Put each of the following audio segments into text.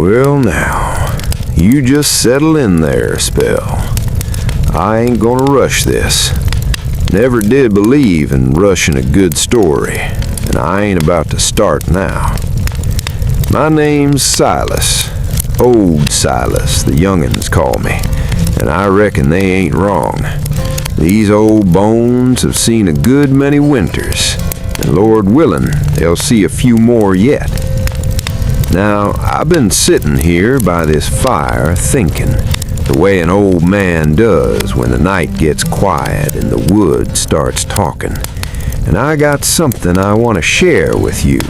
Well now, you just settle in there a spell. I ain't gonna rush this. Never did believe in rushing a good story, and I ain't about to start now. My name's Silas. Old Silas, the young'uns call me, and I reckon they ain't wrong. These old bones have seen a good many winters, and Lord willing, they'll see a few more yet. Now, I've been sitting here by this fire thinking, the way an old man does when the night gets quiet and the wood starts talking. And I got something I want to share with you.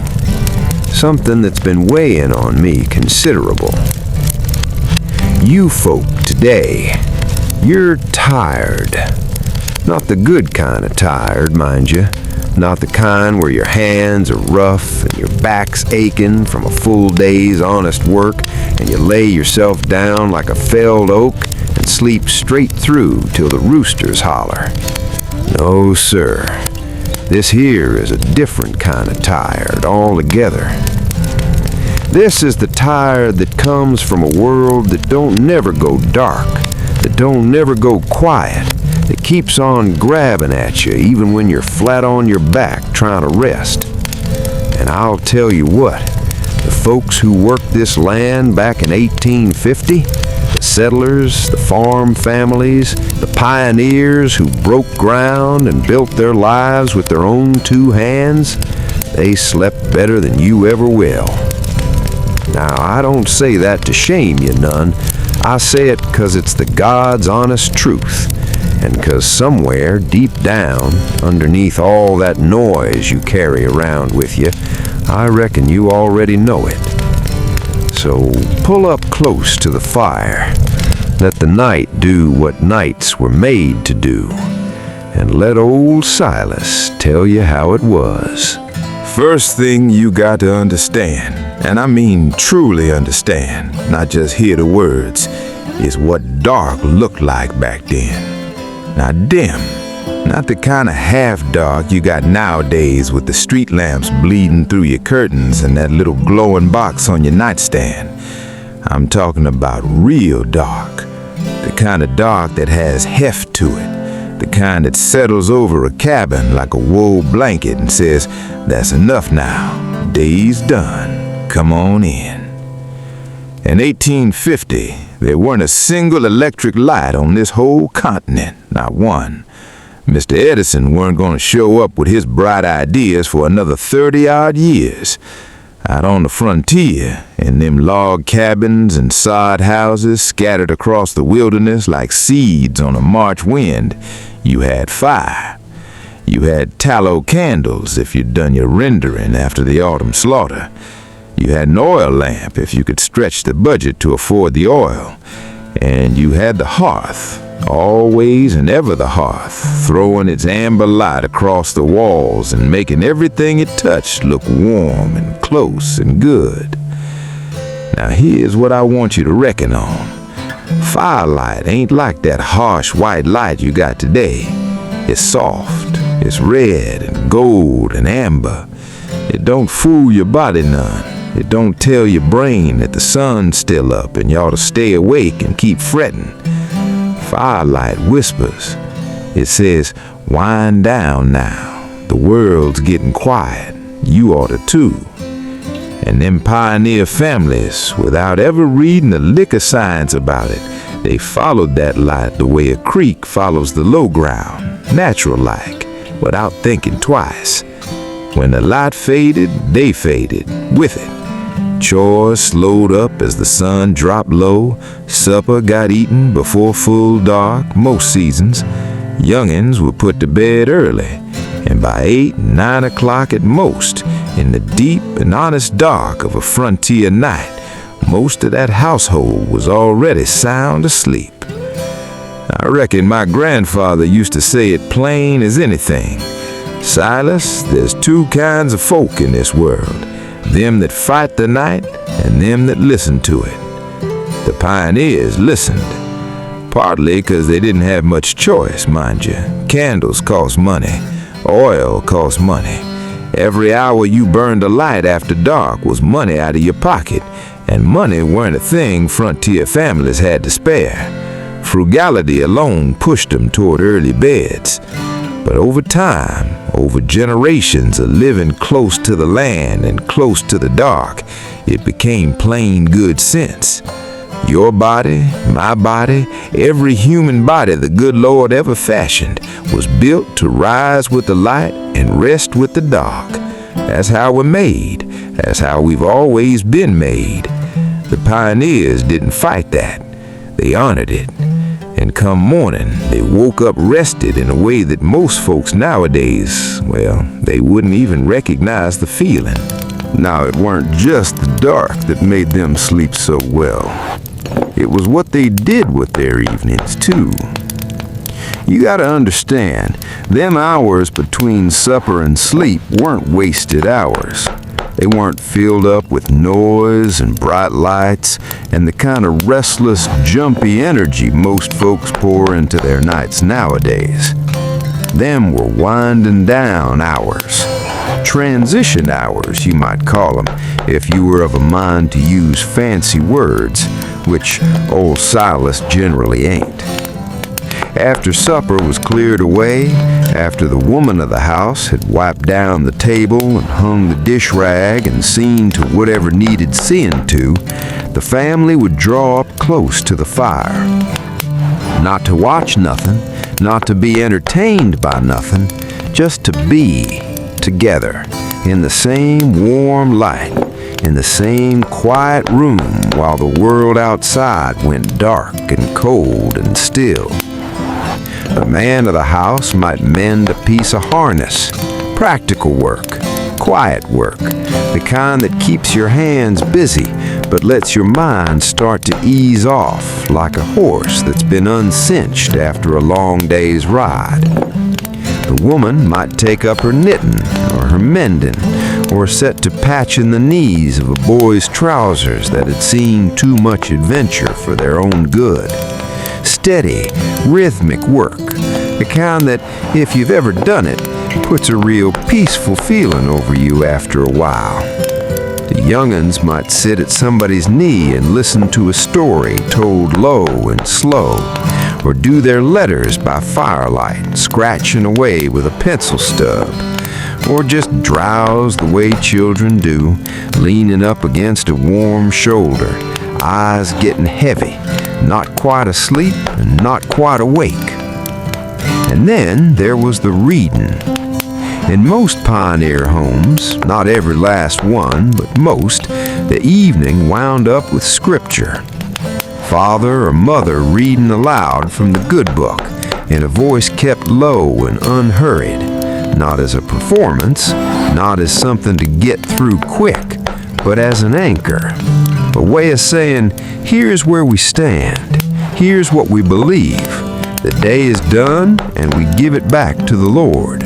Something that's been weighing on me considerable. You folk today, you're tired. Not the good kind of tired, mind you. Not the kind where your hands are rough and your back's aching from a full day's honest work and you lay yourself down like a felled oak and sleep straight through till the roosters holler. No, sir. This here is a different kind of tired altogether. This is the tired that comes from a world that don't never go dark, that don't never go quiet, that keeps on grabbing at you even when you're flat on your back trying to rest. And I'll tell you what, the folks who worked this land back in 1850, the settlers, the farm families, the pioneers who broke ground and built their lives with their own two hands, they slept better than you ever will. Now, I don't say that to shame you none. I say it 'cause it's the God's honest truth. And 'cause somewhere deep down, underneath all that noise you carry around with you, I reckon you already know it. So pull up close to the fire. Let the night do what nights were made to do. And let old Silas tell you how it was. First thing you got to understand, and I mean truly understand, not just hear the words, is what dark looked like back then. Now dim, not the kind of half-dark you got nowadays with the street lamps bleeding through your curtains and that little glowing box on your nightstand. I'm talking about real dark, the kind of dark that has heft to it, the kind that settles over a cabin like a wool blanket and says, "That's enough now, day's done, come on in." In 1850, there weren't a single electric light on this whole continent, not one. Mr. Edison weren't going to show up with his bright ideas for another 30-odd years. Out on the frontier, in them log cabins and sod houses scattered across the wilderness like seeds on a March wind, you had fire. You had tallow candles if you'd done your rendering after the autumn slaughter. You had an oil lamp if you could stretch the budget to afford the oil. And you had the hearth, always and ever the hearth, throwing its amber light across the walls and making everything it touched look warm and close and good. Now here's what I want you to reckon on. Firelight ain't like that harsh white light you got today. It's soft, it's red and gold and amber. It don't fool your body none. It don't tell your brain that the sun's still up and you ought to stay awake and keep fretting. Firelight whispers. It says, wind down now. The world's getting quiet. You ought to too. And them pioneer families, without ever reading a lick of science about it, they followed that light the way a creek follows the low ground, natural-like, without thinking twice. When the light faded, they faded with it. Chores slowed up as the sun dropped low. Supper got eaten before full dark most seasons. Young'uns were put to bed early, and by 8, 9 o'clock at most, in the deep and honest dark of a frontier night, most of that household was already sound asleep. I reckon my grandfather used to say it plain as anything. Silas, there's two kinds of folk in this world. Them that fight the night and them that listen to it. The pioneers listened, partly 'cause they didn't have much choice, mind you. Candles cost money, oil cost money. Every hour you burned a light after dark was money out of your pocket, and money weren't a thing frontier families had to spare. Frugality alone pushed them toward early beds. But over time, over generations of living close to the land and close to the dark, it became plain good sense. Your body, my body, every human body the good Lord ever fashioned was built to rise with the light and rest with the dark. That's how we're made. That's how we've always been made. The pioneers didn't fight that. They honored it. And come morning, they woke up rested in a way that most folks nowadays, well, they wouldn't even recognize the feeling. Now, it weren't just the dark that made them sleep so well. It was what they did with their evenings, too. You gotta understand, them hours between supper and sleep weren't wasted hours. They weren't filled up with noise and bright lights and the kind of restless, jumpy energy most folks pour into their nights nowadays. Them were winding down hours. Transition hours, you might call them, if you were of a mind to use fancy words, which old Silas generally ain't. After supper was cleared away, after the woman of the house had wiped down the table and hung the dish rag and seen to whatever needed seeing to, the family would draw up close to the fire. Not to watch nothing, not to be entertained by nothing, just to be together in the same warm light, in the same quiet room while the world outside went dark and cold and still. The man of the house might mend a piece of harness, practical work, quiet work, the kind that keeps your hands busy but lets your mind start to ease off like a horse that's been uncinched after a long day's ride. The woman might take up her knitting or her mending or set to patching the knees of a boy's trousers that had seen too much adventure for their own good. Steady, rhythmic work, the kind that, if you've ever done it, puts a real peaceful feeling over you after a while. The young'uns might sit at somebody's knee and listen to a story told low and slow, or do their letters by firelight, scratching away with a pencil stub, or just drowse the way children do, leaning up against a warm shoulder, eyes getting heavy, not quite asleep and not quite awake. And then there was the reading. In most pioneer homes, not every last one, but most, the evening wound up with scripture. Father or mother reading aloud from the good book in a voice kept low and unhurried, not as a performance, not as something to get through quick, but as an anchor, a way of saying, here's where we stand, here's what we believe. The day is done, and we give it back to the Lord.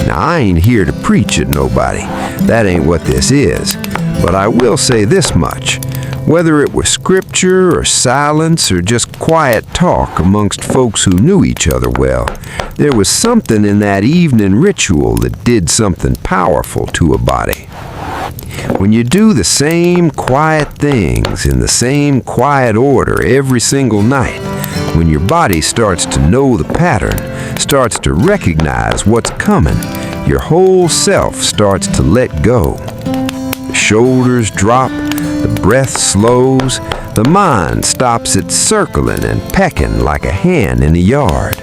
Now, I ain't here to preach at nobody. That ain't what this is. But I will say this much. Whether it was scripture or silence or just quiet talk amongst folks who knew each other well, there was something in that evening ritual that did something powerful to a body. When you do the same quiet things in the same quiet order every single night, when your body starts to know the pattern, starts to recognize what's coming, your whole self starts to let go. The shoulders drop, the breath slows, the mind stops its circling and pecking like a hen in a yard.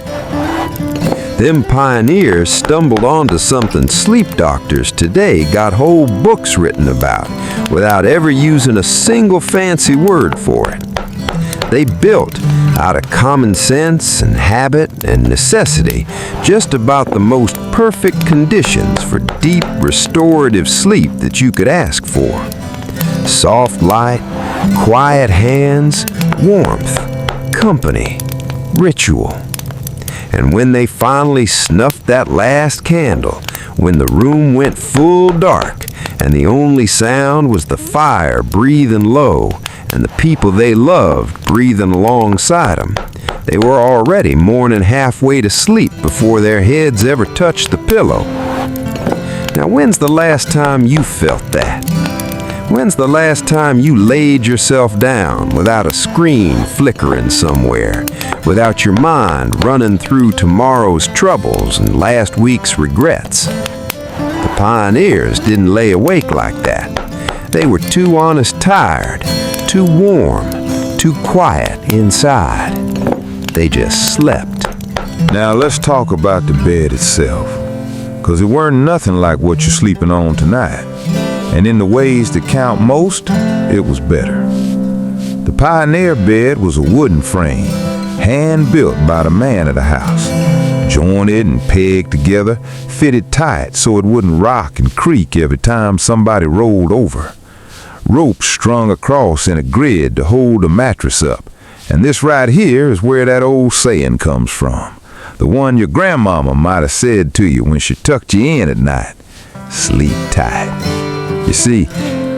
Them pioneers stumbled onto something sleep doctors today got whole books written about without ever using a single fancy word for it. They built, out of common sense and habit and necessity, just about the most perfect conditions for deep restorative sleep that you could ask for. Soft light, quiet hands, warmth, company, ritual. And when they finally snuffed that last candle, when the room went full dark and the only sound was the fire breathing low and the people they loved breathing alongside them, they were already more than halfway to sleep before their heads ever touched the pillow. Now, when's the last time you felt that? When's the last time you laid yourself down without a screen flickering somewhere, without your mind running through tomorrow's troubles and last week's regrets? The pioneers didn't lay awake like that. They were too honest tired, too warm, too quiet inside. They just slept. Now let's talk about the bed itself, 'cause it weren't nothing like what you're sleeping on tonight. And in the ways that count most, it was better. The pioneer bed was a wooden frame, hand-built by the man of the house, jointed and pegged together, fitted tight so it wouldn't rock and creak every time somebody rolled over. Ropes strung across in a grid to hold the mattress up. And this right here is where that old saying comes from, the one your grandmama might have said to you when she tucked you in at night: sleep tight. You see,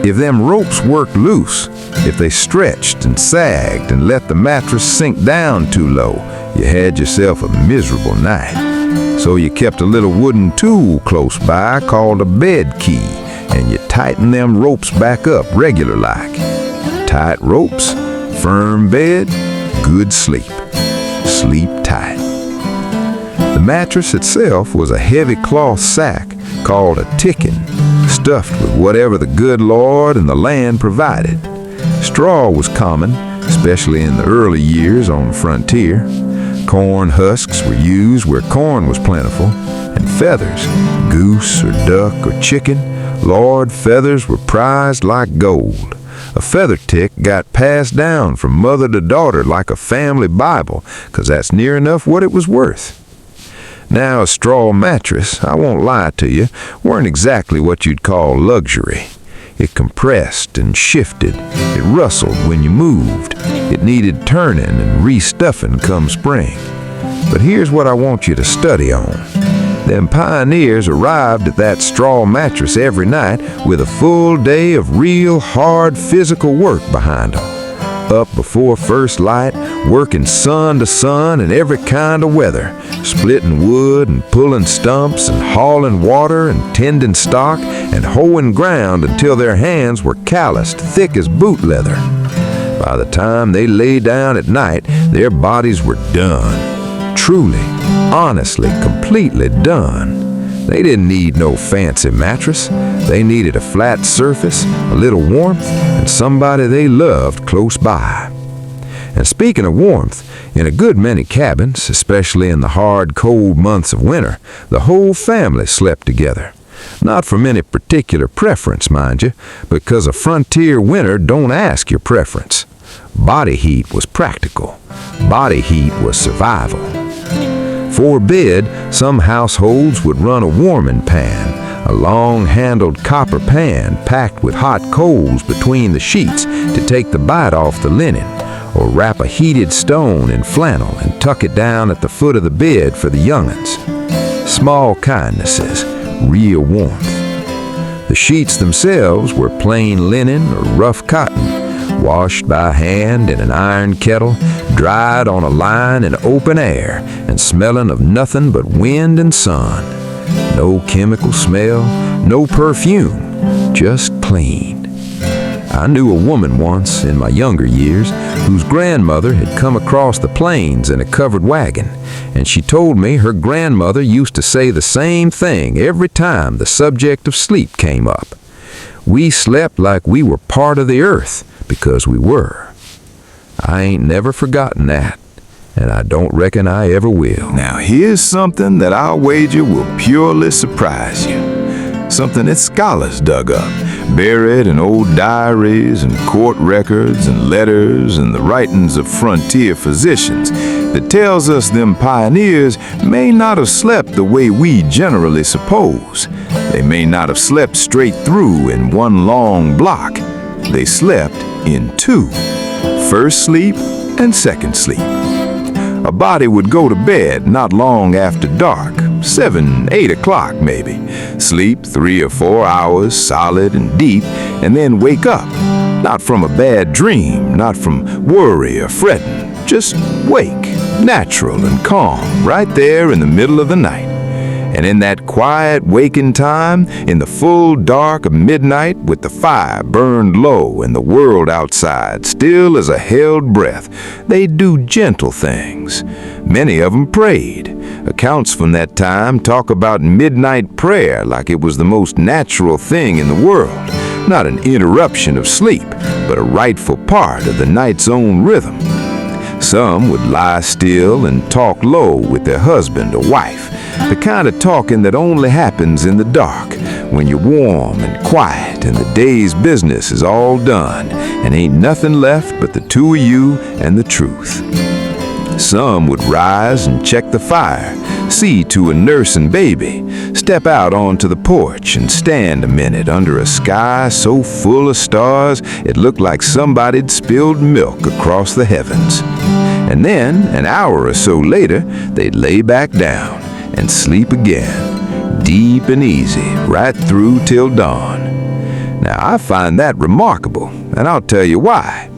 if them ropes worked loose, if they stretched and sagged and let the mattress sink down too low, you had yourself a miserable night. So you kept a little wooden tool close by called a bed key, and you tightened them ropes back up regular like. Tight ropes, firm bed, good sleep. Sleep tight. The mattress itself was a heavy cloth sack called a tickin, stuffed with whatever the good Lord and the land provided. Straw was common, especially in the early years on the frontier. Corn husks were used where corn was plentiful, and feathers, goose or duck or chicken, Lord, feathers were prized like gold. A feather tick got passed down from mother to daughter like a family Bible, 'cause that's near enough what it was worth. Now, a straw mattress, I won't lie to you, weren't exactly what you'd call luxury. It compressed and shifted. It rustled when you moved. It needed turning and restuffing come spring. But here's what I want you to study on. Them pioneers arrived at that straw mattress every night with a full day of real hard physical work behind them. Up before first light, working sun to sun in every kind of weather, splitting wood and pulling stumps and hauling water and tending stock and hoeing ground until their hands were calloused thick as boot leather. By the time they lay down at night, their bodies were done. Truly, honestly, completely done. They didn't need no fancy mattress. They needed a flat surface, a little warmth, and somebody they loved close by. And speaking of warmth, in a good many cabins, especially in the hard, cold months of winter, the whole family slept together. Not from any particular preference, mind you, because a frontier winter don't ask your preference. Body heat was practical. Body heat was survival. For bed, some households would run a warming pan, a long-handled copper pan packed with hot coals between the sheets to take the bite off the linen, or wrap a heated stone in flannel and tuck it down at the foot of the bed for the young'uns. Small kindnesses, real warmth. The sheets themselves were plain linen or rough cotton, washed by hand in an iron kettle, dried on a line in open air, and smelling of nothing but wind and sun. No chemical smell, no perfume, just clean. I knew a woman once, in my younger years, whose grandmother had come across the plains in a covered wagon, and she told me her grandmother used to say the same thing every time the subject of sleep came up. We slept like we were part of the earth, because we were. I ain't never forgotten that, and I don't reckon I ever will. Now here's something that I'll wager will purely surprise you. Something that scholars dug up, buried in old diaries and court records and letters and the writings of frontier physicians, that tells us them pioneers may not have slept the way we generally suppose. They may not have slept straight through in one long block. They slept in two, first sleep and second sleep. A body would go to bed not long after dark, 7, 8 o'clock maybe, sleep 3 or 4 hours solid and deep, and then wake up, not from a bad dream, not from worry or fretting, just wake, natural and calm, right there in the middle of the night. And in that quiet waking time, in the full dark of midnight, with the fire burned low and the world outside still as a held breath, they'd do gentle things. Many of them prayed. Accounts from that time talk about midnight prayer like it was the most natural thing in the world, not an interruption of sleep, but a rightful part of the night's own rhythm. Some would lie still and talk low with their husband or wife, the kind of talking that only happens in the dark, when you're warm and quiet and the day's business is all done and ain't nothing left but the two of you and the truth. Some would rise and check the fire, see to a nursing baby, step out onto the porch and stand a minute under a sky so full of stars it looked like somebody'd spilled milk across the heavens. And then, an hour or so later, they'd lay back down and sleep again, deep and easy, right through till dawn. Now, I find that remarkable, and I'll tell you why.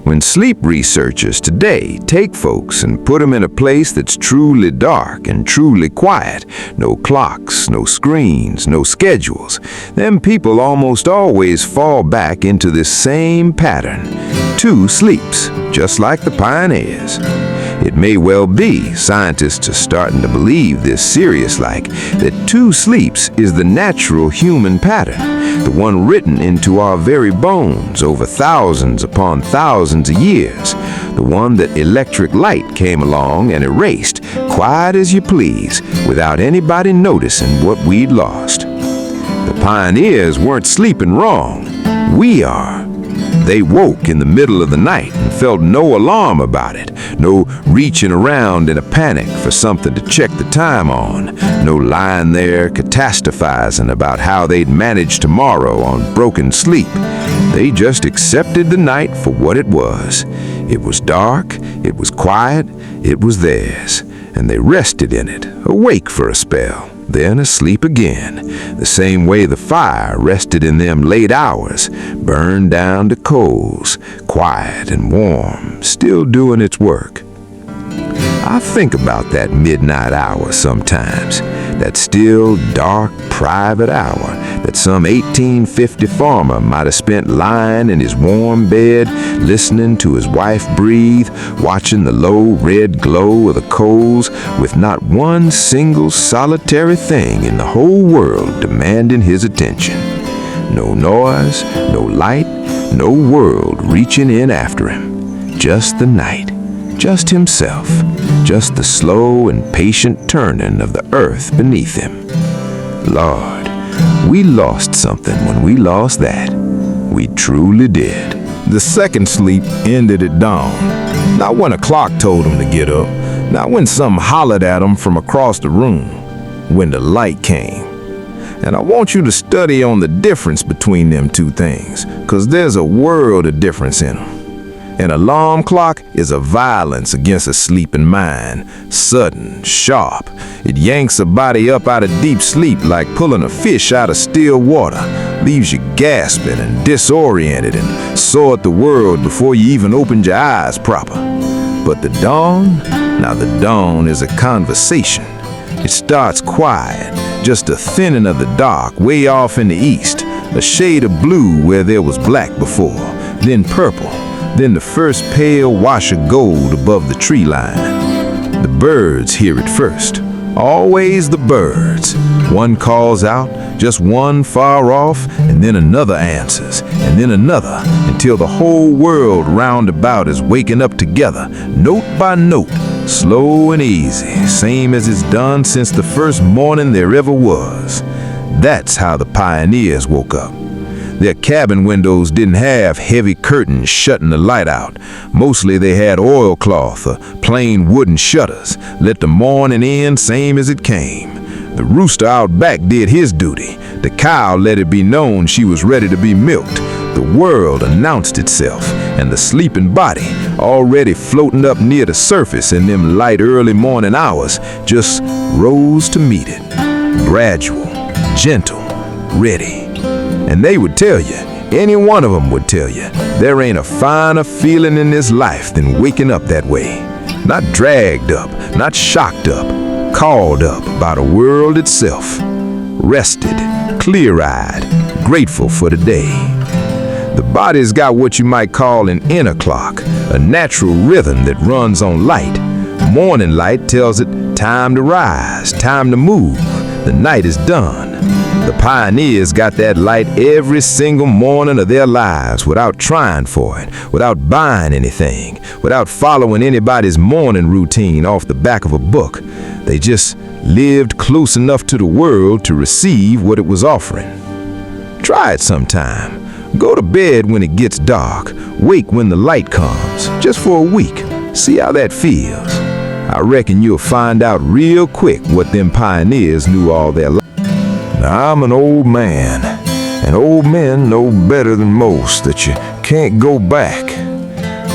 When sleep researchers today take folks and put them in a place that's truly dark and truly quiet, no clocks, no screens, no schedules, them people almost always fall back into this same pattern. 2 sleeps, just like the pioneers. It may well be scientists are starting to believe this serious-like, that 2 sleeps is the natural human pattern, the one written into our very bones over thousands upon thousands of years, the one that electric light came along and erased, quiet as you please, without anybody noticing what we'd lost. The pioneers weren't sleeping wrong. We are. They woke in the middle of the night and felt no alarm about it, no reaching around in a panic for something to check the time on, no lying there catastrophizing about how they'd manage tomorrow on broken sleep. They just accepted the night for what it was. It was dark, it was quiet, it was theirs, and they rested in it, awake for a spell, then asleep again, the same way the fire rested in them late hours, burned down to coals, quiet and warm, still doing its work. I think about that midnight hour sometimes, that still, dark, private hour that some 1850 farmer might have spent lying in his warm bed, listening to his wife breathe, watching the low red glow of the coals, with not one single solitary thing in the whole world demanding his attention. No noise, no light, no world reaching in after him. Just the night, just himself, just the slow and patient turning of the earth beneath him. Lord, we lost something when we lost that. We truly did. The second sleep ended at dawn. Not when a clock told him to get up, not when something hollered at him from across the room, when the light came. And I want you to study on the difference between them 2 things, 'cause there's a world of difference in them. An alarm clock is a violence against a sleeping mind, sudden, sharp. It yanks a body up out of deep sleep like pulling a fish out of still water, leaves you gasping and disoriented and sore at the world before you even opened your eyes proper. But the dawn? Now the dawn is a conversation. It starts quiet, just a thinning of the dark way off in the east, a shade of blue where there was black before, then purple, then the first pale wash of gold above the tree line. The birds hear it first, always the birds. One calls out, just one far off, and then another answers, and then another, until the whole world round about is waking up together, note by note, slow and easy, same as it's done since the first morning there ever was. That's how the pioneers woke up. Their cabin windows didn't have heavy curtains shutting the light out. Mostly they had oilcloth or plain wooden shutters, let the morning in same as it came. The rooster out back did his duty. The cow let it be known she was ready to be milked. The world announced itself, and the sleeping body, already floating up near the surface in them light early morning hours, just rose to meet it. Gradual, gentle, ready. And they would tell you, any one of them would tell you, there ain't a finer feeling in this life than waking up that way. Not dragged up, not shocked up, called up by the world itself, rested, clear-eyed, grateful for the day. The body's got what you might call an inner clock, a natural rhythm that runs on light. Morning light tells it time to rise, time to move, the night is done. The pioneers got that light every single morning of their lives without trying for it, without buying anything, without following anybody's morning routine off the back of a book. They just lived close enough to the world to receive what it was offering. Try it sometime. Go to bed when it gets dark, wake when the light comes, just for a week. See how that feels. I reckon you'll find out real quick what them pioneers knew all their life. Now, I'm an old man, and old men know better than most that you can't go back.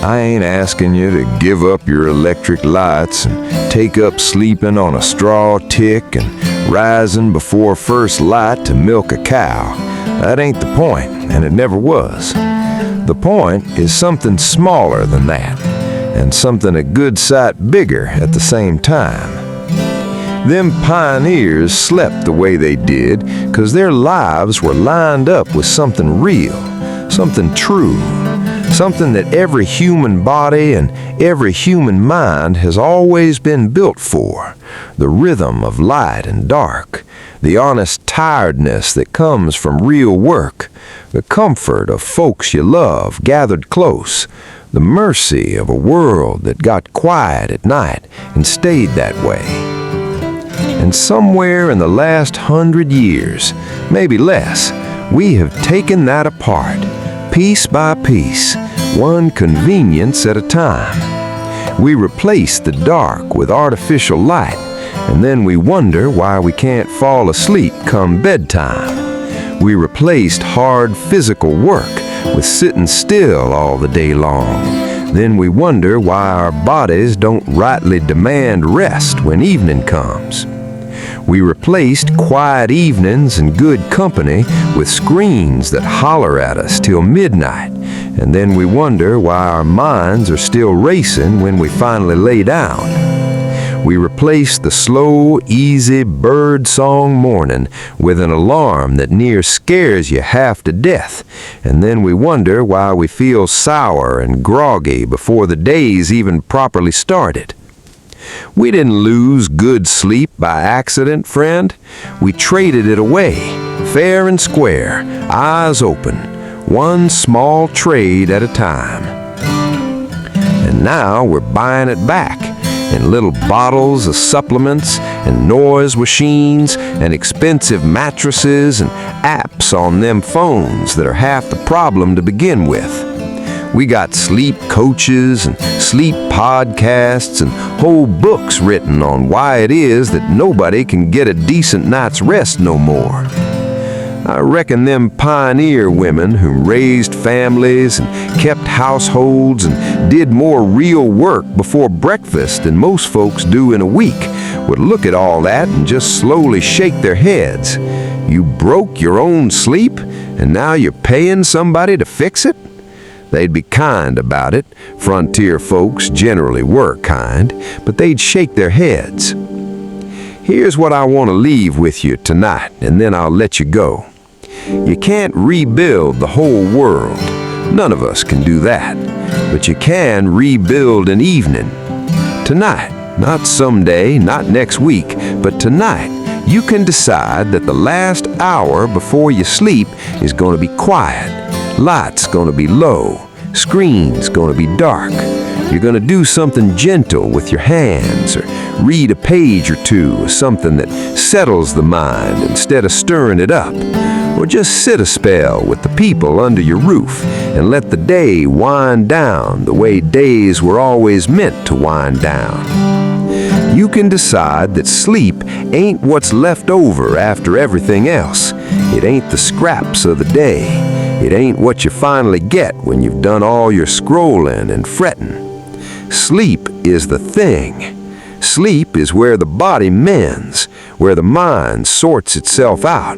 I ain't asking you to give up your electric lights and take up sleeping on a straw tick and rising before first light to milk a cow. That ain't the point, and it never was. The point is something smaller than that, and something a good sight bigger at the same time. Them pioneers slept the way they did 'cause their lives were lined up with something real, something true, something that every human body and every human mind has always been built for, the rhythm of light and dark, the honest tiredness that comes from real work, the comfort of folks you love gathered close, the mercy of a world that got quiet at night and stayed that way. And somewhere in the last 100 years, maybe less, we have taken that apart, piece by piece, one convenience at a time. We replace the dark with artificial light, and then we wonder why we can't fall asleep come bedtime. We replaced hard physical work with sitting still all the day long. Then we wonder why our bodies don't rightly demand rest when evening comes. We replaced quiet evenings and good company with screens that holler at us till midnight, and then we wonder why our minds are still racing when we finally lay down. We replaced the slow, easy bird-song morning with an alarm that near scares you half to death, and then we wonder why we feel sour and groggy before the day's even properly started. We didn't lose good sleep by accident, friend. We traded it away, fair and square, eyes open, one small trade at a time. And now we're buying it back in little bottles of supplements and noise machines and expensive mattresses and apps on them phones that are half the problem to begin with. We got sleep coaches and sleep podcasts and whole books written on why it is that nobody can get a decent night's rest no more. I reckon them pioneer women who raised families and kept households and did more real work before breakfast than most folks do in a week would look at all that and just slowly shake their heads. You broke your own sleep and now you're paying somebody to fix it? They'd be kind about it. Frontier folks generally were kind, but they'd shake their heads. Here's what I want to leave with you tonight, and then I'll let you go. You can't rebuild the whole world. None of us can do that. But you can rebuild an evening. Tonight, not someday, not next week, but tonight, you can decide that the last hour before you sleep is going to be quiet. Light's going to be low. Screen's going to be dark. You're going to do something gentle with your hands or read a page or two of something that settles the mind instead of stirring it up. Or just sit a spell with the people under your roof and let the day wind down the way days were always meant to wind down. You can decide that sleep ain't what's left over after everything else. It ain't the scraps of the day. It ain't what you finally get when you've done all your scrolling and fretting. Sleep is the thing. Sleep is where the body mends, where the mind sorts itself out,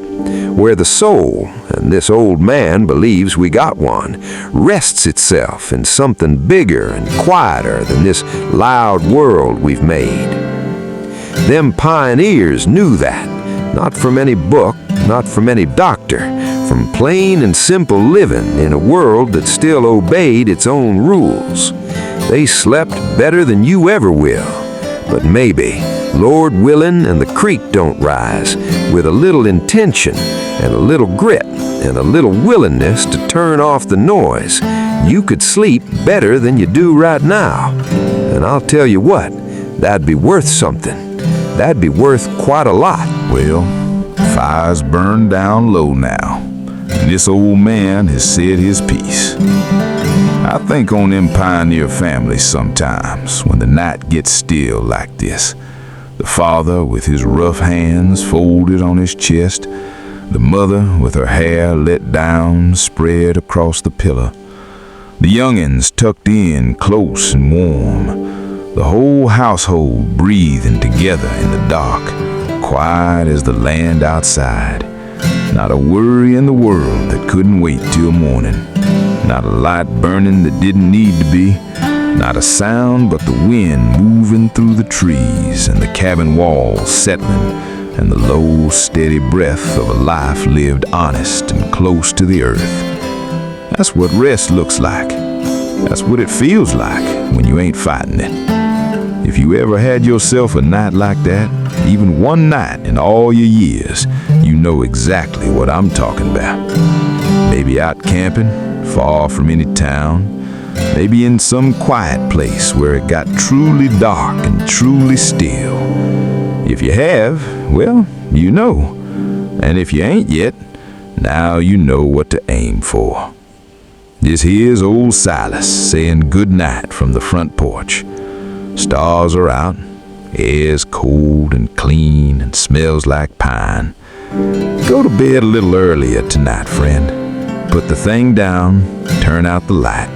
where the soul, and this old man believes we got one, rests itself in something bigger and quieter than this loud world we've made. Them pioneers knew that, not from any book, not from any doctor, from plain and simple living in a world that still obeyed its own rules. They slept better than you ever will, but maybe, Lord willing and the creek don't rise, with a little intention and a little grit and a little willingness to turn off the noise, you could sleep better than you do right now. And I'll tell you what, that'd be worth something. That'd be worth quite a lot. Well, fire's burned down low now, and this old man has said his piece. I think on them pioneer families sometimes when the night gets still like this. The father with his rough hands folded on his chest, the mother with her hair let down, spread across the pillow, the young'uns tucked in close and warm, the whole household breathing together in the dark, quiet as the land outside. Not a worry in the world that couldn't wait till morning. Not a light burning that didn't need to be. Not a sound but the wind moving through the trees and the cabin walls settling and the low, steady breath of a life lived honest and close to the earth. That's what rest looks like. That's what it feels like when you ain't fighting it. If you ever had yourself a night like that, even one night in all your years, you know exactly what I'm talking about. Maybe out camping, far from any town, maybe in some quiet place where it got truly dark and truly still. If you have, well, you know. And if you ain't yet, now you know what to aim for. This here's old Silas saying good night from the front porch. Stars are out, air's cold and clean and smells like pine. Go to bed a little earlier tonight, friend. Put the thing down, turn out the light,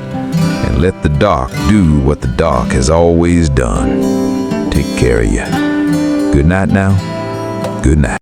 and let the dark do what the dark has always done. Take care of you. Good night now. Good night.